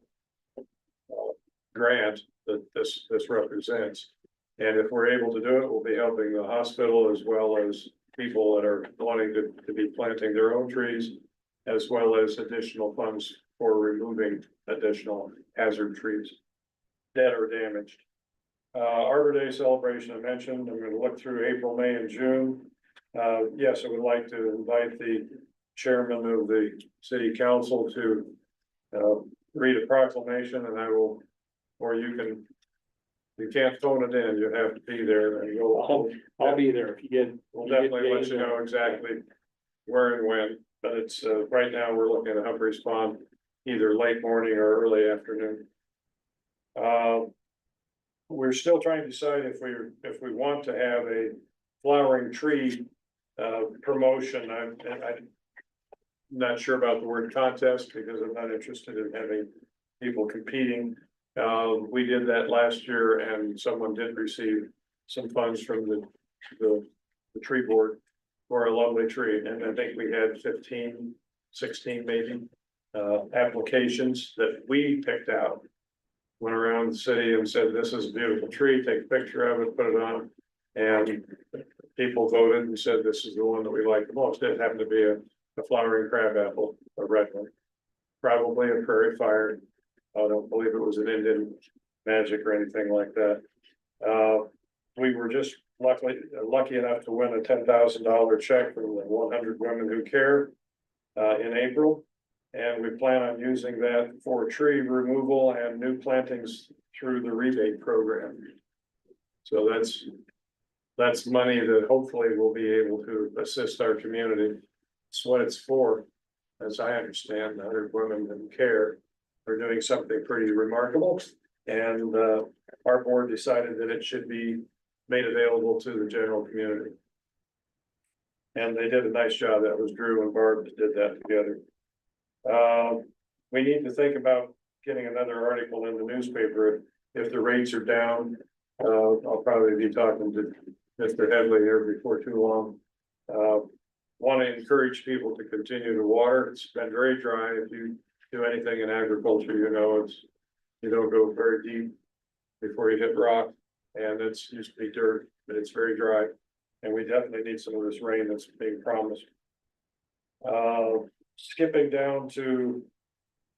grant that this represents. And if we're able to do it, we'll be helping the hospital as well as people that are wanting to be planting their own trees, as well as additional funds for removing additional hazard trees, dead or damaged. Arbor Day celebration I mentioned. I'm gonna look through April, May, and June. Yes, I would like to invite the chairman of the city council to read a proclamation, and I will, or you can't phone it in, you have to be there, and I'll be there if you get. we'll definitely let you know exactly where and when, but it's, right now, we're looking at Humphreys Pond, either late morning or early afternoon. We're still trying to decide if we want to have a flowering tree promotion. I'm not sure about the word contest because I'm not interested in having people competing. We did that last year and someone did receive some funds from the tree board for a lovely tree. And I think we had 15, 16 maybe applications that we picked out. Went around the city and said, this is a beautiful tree, take a picture of it, put it on. And people voted and said, this is the one that we like the most. It happened to be a flowering crabapple, a red one, probably a prairie fire. I don't believe it was an Indian magic or anything like that. We were just lucky enough to win a $10,000 check from the 100 Women Who Care in April. And we plan on using that for tree removal and new plantings through the rebate program. So that's money that hopefully will be able to assist our community. It's what it's for, as I understand. 100 Women Who Care are doing something pretty remarkable. And our board decided that it should be made available to the general community. And they did a nice job. That was Drew and Barb that did that together. We need to think about getting another article in the newspaper. If the rates are down, I'll probably be talking to Mr. Headley here before too long. Want to encourage people to continue to water. It's been very dry. If you do anything in agriculture, you know, you don't go very deep before you hit rock, and it's used to be dirt, but it's very dry. And we definitely need some of this rain that's being promised. Skipping down to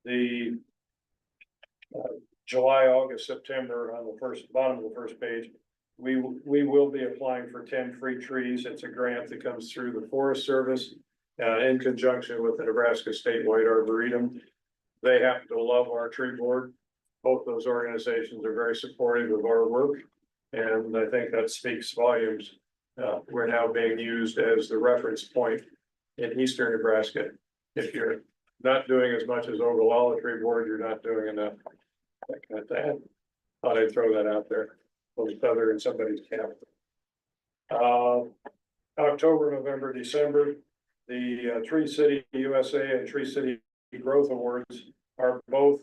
the July, August, September on the bottom of the first page, we will be applying for 10 free trees. It's a grant that comes through the Forest Service in conjunction with the Nebraska Statewide Arboretum. They happen to love our tree board. Both those organizations are very supportive of our work, and I think that speaks volumes. We're now being used as the reference point in eastern Nebraska. If you're not doing as much as Ogallala Tree Board, you're not doing enough. That kind of thing. Thought I'd throw that out there. A little feather in somebody's cap. October, November, December, the Tree City USA and Tree City Growth Awards are both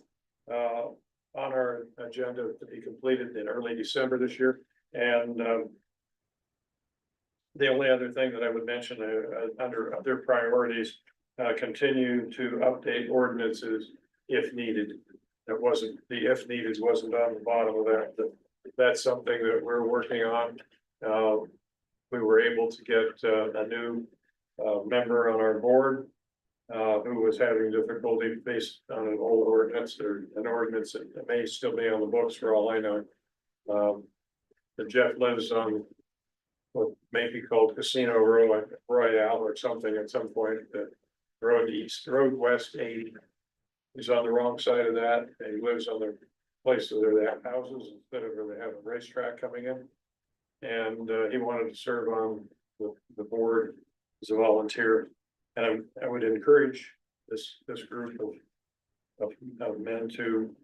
on our agenda to be completed in early December this year. And the only other thing that I would mention under other priorities, continue to update ordinances if needed. That wasn't, the if needed wasn't on the bottom of that, but that's something that we're working on. We were able to get a new member on our board who was having difficulty based on an old ordinance or an ordinance that may still be on the books for all I know. But Jeff lives on what may be called Casino Royale or something at some point. The road west 80. He's on the wrong side of that. And he lives on the place where they have houses instead of where they have a racetrack coming in. and he wanted to serve on the board as a volunteer. And I would encourage this group of men to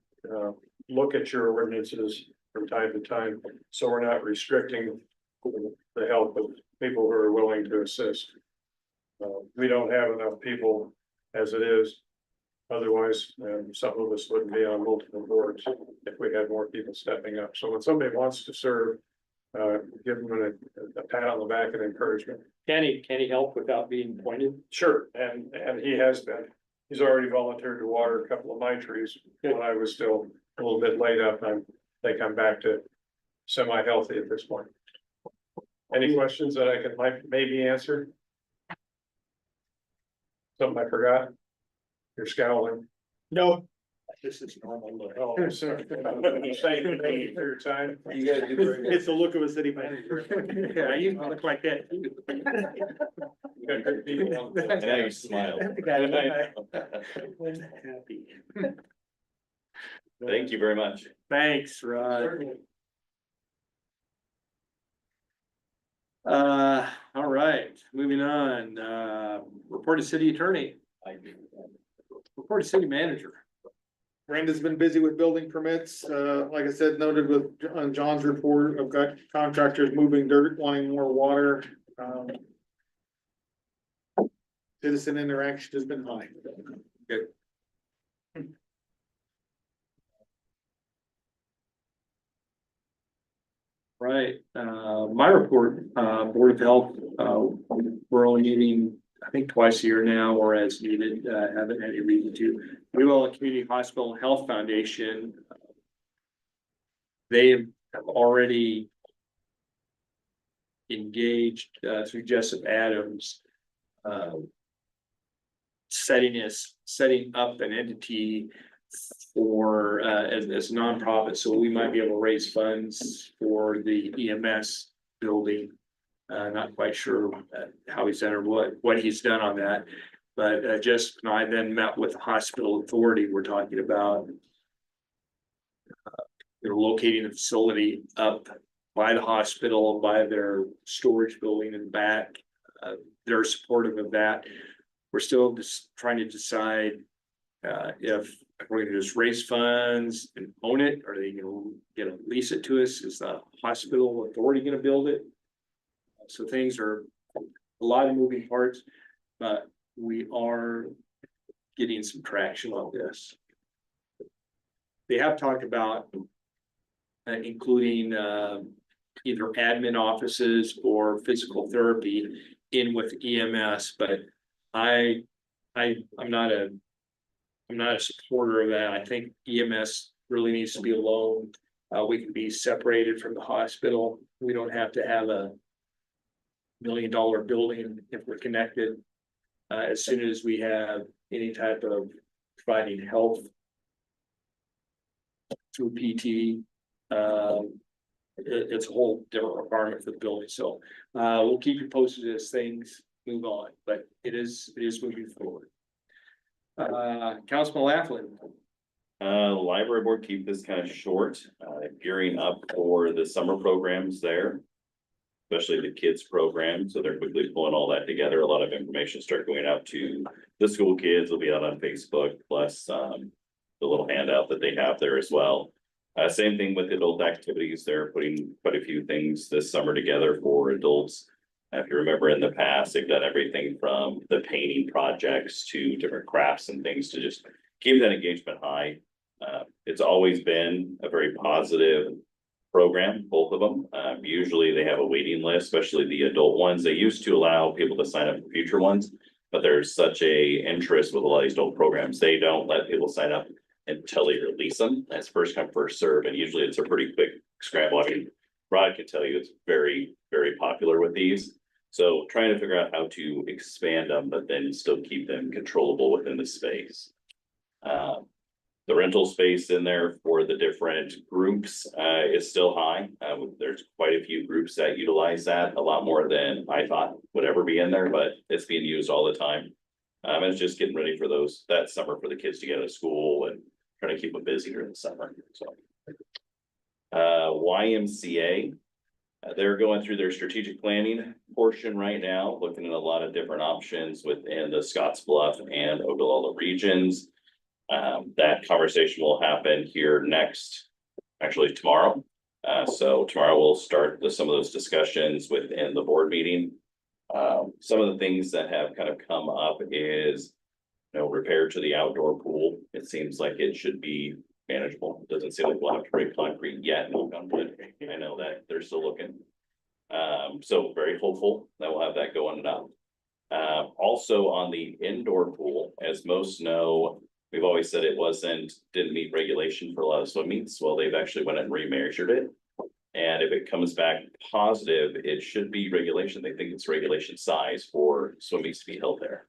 look at your ordinances from time to time, so we're not restricting the help of people who are willing to assist. We don't have enough people as it is. Otherwise, some of us wouldn't be on multiple boards if we had more people stepping up. So when somebody wants to serve, give them a pat on the back and encouragement. Can he help without being appointed? Sure, and he has been. He's already volunteered to water a couple of my trees when I was still a little bit laid up. I think I'm back to semi-healthy at this point. Any questions that I can maybe answer? Something I forgot? You're scowling. No. This is normal. Oh, sorry. Thank you for your time. You guys do very good. It's the look of a city manager. Yeah, you look like that. too. You got good people on the- And now you smile. Happy. Thank you very much. Thanks, Rod. All right, moving on, report to city attorney, report to city manager. Brenda's been busy with building permits, like I said, noted with on John's report, I've got contractors moving dirt, wanting more water. Citizen interaction has been high. Right, my report, Board of Health, we're only meeting, I think, twice a year now, or as needed, haven't had any reason to. New Orleans Community Hospital Health Foundation. They have already engaged, through Jessup Adams, setting up an entity for, as a nonprofit, so we might be able to raise funds for the EMS building. Not quite sure how he's done or what he's done on that, but Jessica and I then met with the hospital authority. We're talking about they're locating the facility up by the hospital, by their storage building in the back. They're supportive of that. We're still just trying to decide if we're gonna just raise funds and own it, or are they gonna lease it to us? Is the hospital authority gonna build it? So things are a lot of moving parts, but we are getting some traction on this. They have talked about including either admin offices or physical therapy in with EMS, but I'm not a supporter of that. I think EMS really needs to be alone. We can be separated from the hospital. We don't have to have a $1 million building if we're connected. As soon as we have any type of providing health through PT, it's a whole different requirement for the building. So we'll keep you posted as things move on, but it is moving forward. Councilman Laughlin. Library board, keep this kind of short, gearing up for the summer programs there. Especially the kids program, so they're quickly pulling all that together. A lot of information start going out to the school kids. Will be out on Facebook, plus the little handout that they have there as well. Same thing with adult activities. They're putting quite a few things this summer together for adults. If you remember in the past, they've done everything from the painting projects to different crafts and things to just keep that engagement high. It's always been a very positive program, both of them. Usually they have a waiting list, especially the adult ones. They used to allow people to sign up for future ones, but there's such a interest with a lot of these adult programs. They don't let people sign up until they release them. That's first come, first serve, and usually it's a pretty quick scramble. I mean, Rod can tell you it's very, very popular with these. So trying to figure out how to expand them, but then still keep them controllable within the space. The rental space in there for the different groups is still high. There's quite a few groups that utilize that, a lot more than I thought would ever be in there, but it's being used all the time. And it's just getting ready for that summer for the kids to get out of school and trying to keep them busy during the summer. So YMCA, They're going through their strategic planning portion right now, looking at a lot of different options within the Scotts Bluff and Ogallala regions. That conversation will happen here actually tomorrow. So tomorrow we'll start some of those discussions within the board meeting. Some of the things that have kind of come up is, repair to the outdoor pool. It seems like it should be manageable. It doesn't seem like we'll have to break concrete yet, knock on wood. I know that they're still looking. So very hopeful that we'll have that going up. Also on the indoor pool, as most know, we've always said didn't meet regulation for a lot of swim meets. Well, they've actually went and remeasured it. And if it comes back positive, it should be regulation. They think it's regulation size for swim meets to be held there.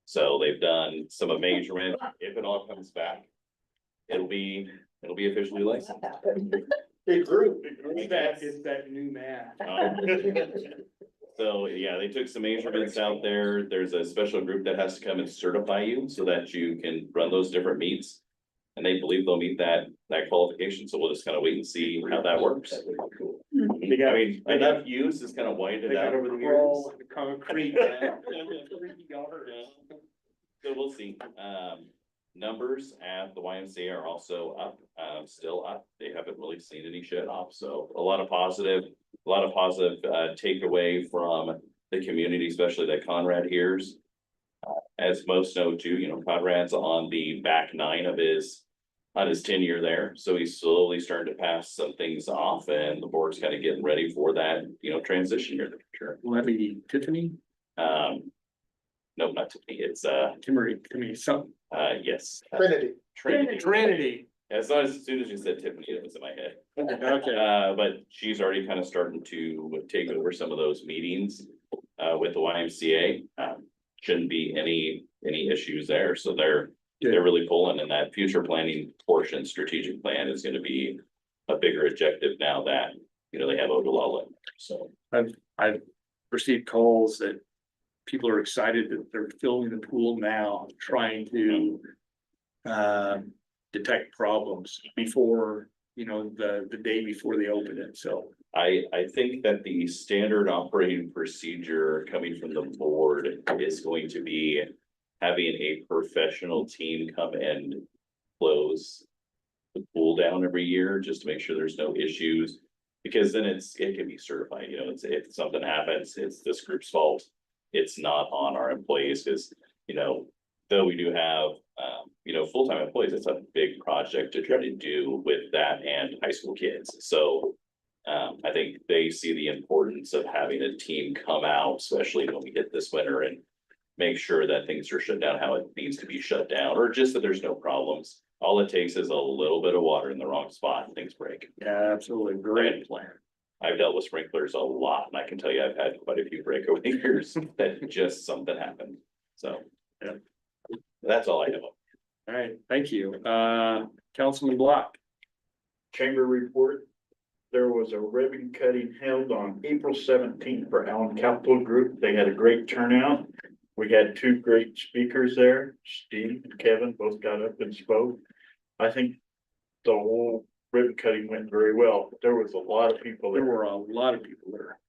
So they've done some measurement. If it all comes back, it'll be officially licensed. It grew. It's that new math. So, yeah, they took some measurements out there. There's a special group that has to come and certify you so that you can run those different meets. And they believe they'll meet that qualification. So we'll just kind of wait and see how that works. I mean, enough use is kind of widened out over the years. The concrete. So we'll see. Numbers at the YMCA are also up, still up. They haven't really seen any shut off. So a lot of positive takeaway from the community, especially that Conrad hears. As most know too, Conrad's on the back nine of his 10-year there. So he's slowly starting to pass some things off and the board's kind of getting ready for that, transition year in the future. Will that be Tiffany? No, not Tiffany. It's Timmy, something. yes. Trinity. Trinity. As soon as you said Tiffany, it was in my head. Okay. But she's already kind of starting to take over some of those meetings with the YMCA. Shouldn't be any issues there. So they're really pulling, and that future planning portion, strategic plan is going to be a bigger objective now that, they have Ogallala. So I've received calls that people are excited that they're filling the pool now, trying to detect problems before, the day before they open it. So I think that the standard operating procedure coming from the board is going to be having a professional team come and close the pool down every year, just to make sure there's no issues. Because then it can be certified, if something happens, it's this group's fault. It's not on our employees, because, though we do have, full-time employees, it's a big project to try to do with that and high school kids. So I think they see the importance of having a team come out, especially when we get this winter, and make sure that things are shut down how it needs to be shut down, or just that there's no problems. All it takes is a little bit of water in the wrong spot and things break. yeah, absolutely. Great plan. I've dealt with sprinklers a lot, and I can tell you I've had quite a few break over the years that just something happened. So, yeah, that's all I have. All right, thank you. Councilman Block. Chamber report. There was a ribbon cutting held on April 17th for Allen Capital Group. They had a great turnout. We had two great speakers there. Steve and Kevin both got up and spoke. I think the whole ribbon cutting went very well. There was a lot of people There there. were a lot of people there.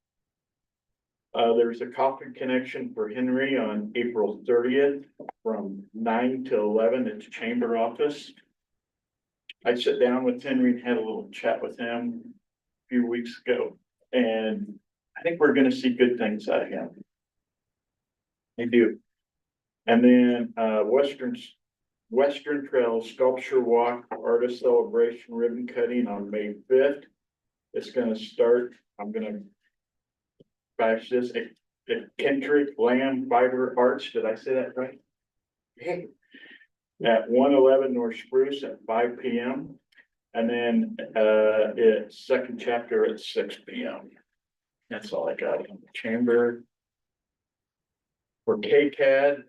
There's a coffee connection for Henry on April 30th from 9 to 11 at the chamber office. I sat down with Henry and had a little chat with him a few weeks ago, and I think we're gonna see good things out of him. They do. And then Western Trail Sculpture Walk Artist Celebration Ribbon Cutting on May 5th. It's gonna start, I'm gonna bash this, at Kendrick Lamb Fiber Arts, did I say that right? Hey. At 111 North Spruce at 5 p.m. And then it's second chapter at 6 p.m. That's all I got in the chamber. For KCAD,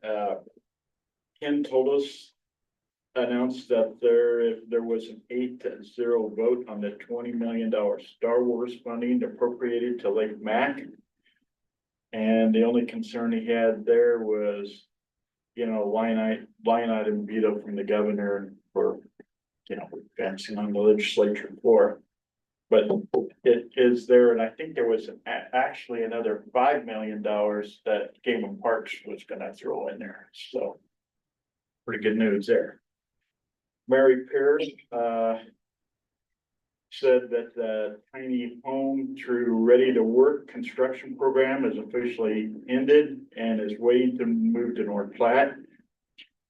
Ken told us, announced that there was an 8-0 vote on the $20 million Star Wars funding appropriated to Lake Mac. And the only concern he had there was, line item veto from the governor for, advancing on the legislature floor. But it is there, and I think there was actually another $5 million that Game Parks was gonna throw in there, so. Pretty good news there. Mary Pierce, said that the tiny home through Ready to Work construction program is officially ended and is waiting to move to North Platte.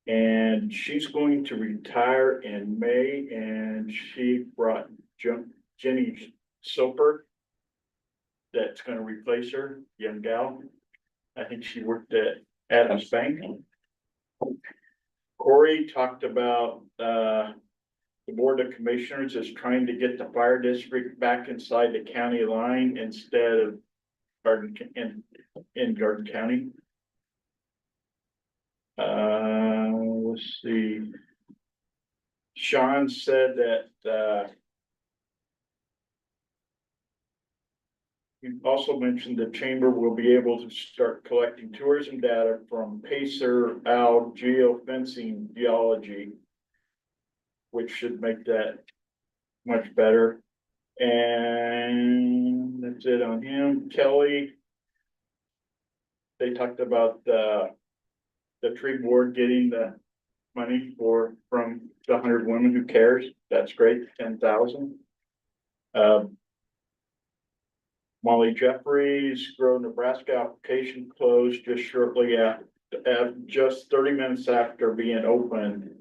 And she's going to retire in May, and she brought Jenny Soper. That's gonna replace her, young gal. I think she worked at Adams Bank. Corey talked about, the Board of Commissioners is trying to get the fire district back inside the county line instead of in Garden County. Let's see. Sean said that, he also mentioned the chamber will be able to start collecting tourism data from Pacer, Owl, geofencing, geology, which should make that much better. And that's it on him. Kelly, they talked about the tree board getting the money from the 100 Women Who Cares. That's great, 10,000. Molly Jeffries, Grow Nebraska application closed just shortly at just 30 minutes after being opened.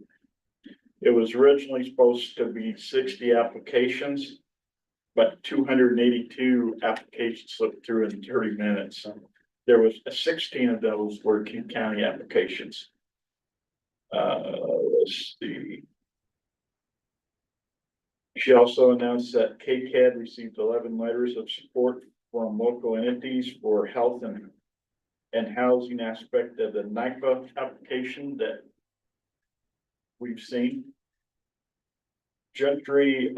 It was originally supposed to be 60 applications, but 282 applications slipped through in 30 minutes. There was 16 of those were King County applications. Let's see. She also announced that KCAD received 11 letters of support from local entities for health and housing aspect of the NIPA application that we've seen. Gentry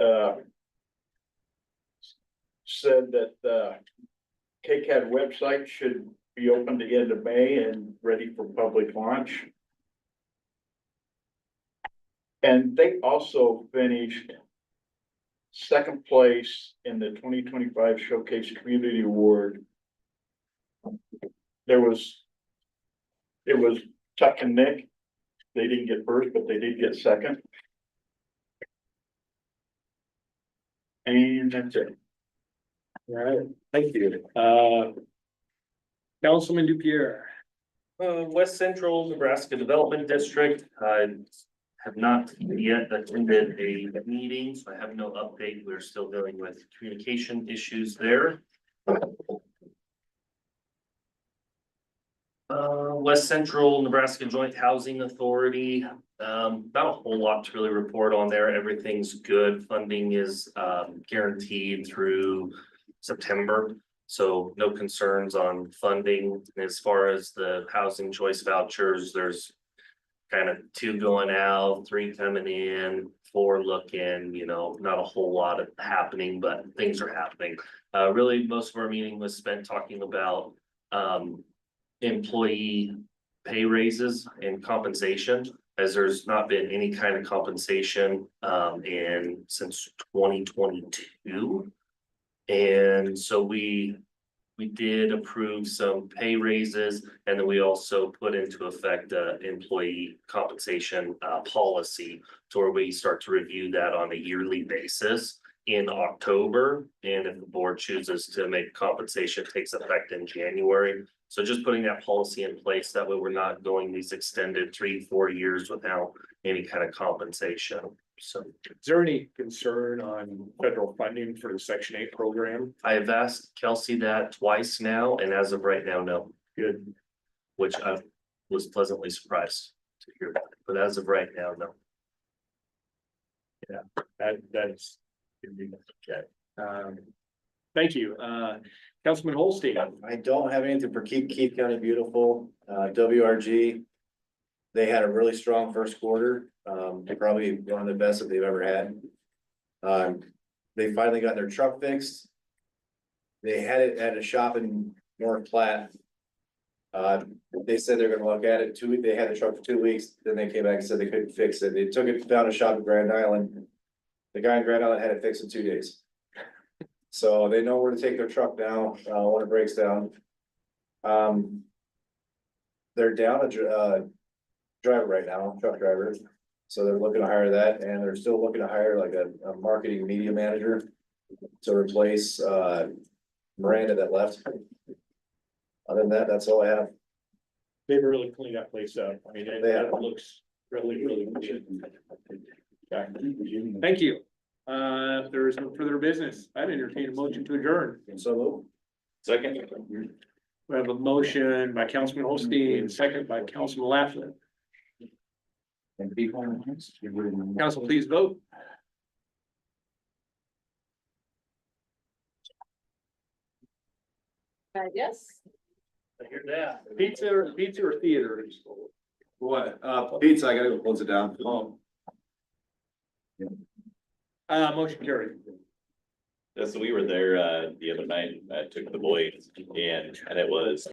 said that the KCAD website should be open to the end of May and ready for public launch. And they also finished second place in the 2025 Showcase Community Award. It was Chuck and Nick. They didn't get first, but they did get second. And that's it. All right, thank you. Councilman Dupierre. West Central Nebraska Development District, I have not yet attended a meeting, so I have no update. We're still dealing with communication issues there. West Central Nebraska Joint Housing Authority, not a whole lot to really report on there. Everything's good. Funding is guaranteed through September. So no concerns on funding. As far as the housing choice vouchers, there's kind of 2 going out, 3 coming in, 4 looking, not a whole lot happening, but things are happening. Really, most of our meeting was spent talking about employee pay raises and compensation, as there's not been any kind of compensation since 2022. And so we did approve some pay raises, and then we also put into effect employee compensation policy to where we start to review that on a yearly basis in October. And if the board chooses to make compensation, it takes effect in January. So just putting that policy in place, that way we're not going these extended 3-4 years without any kind of compensation. So Is there any concern on federal funding for the Section 8 program? I have asked Kelsey that twice now, and as of right now, no. Good. Which I was pleasantly surprised to hear that, but as of right now, no. That's. Okay. Thank you. Councilman Holstein. I don't have anything for Keith County Beautiful, WRG. They had a really strong first quarter, probably one of the best that they've ever had. They finally got their truck fixed. They had it at a shop in North Platte. They said they're gonna look at it 2 weeks. They had the truck for 2 weeks, then they came back and said they couldn't fix it. They took it down a shop in Grand Island. The guy in Grand Island had it fixed in 2 days. So they know where to take their truck now, when it breaks down. They're down a driver right now, truck driver. So they're looking to hire that, and they're still looking to hire like a marketing media manager to replace, Miranda that left. Other than that, that's all I have. They've really cleaned that place up. I mean, They have. it looks really, really good. Okay. Thank you. If there is no further business, I'd entertain a motion to adjourn. So, Second. We have a motion by Councilman Holstein, second by Councilman Laughlin. Council, please vote. Yes. I hear that. Pizza or theater? what, pizza, I gotta go close it down. Motion carried. So we were there, the other night, I took the boys and it was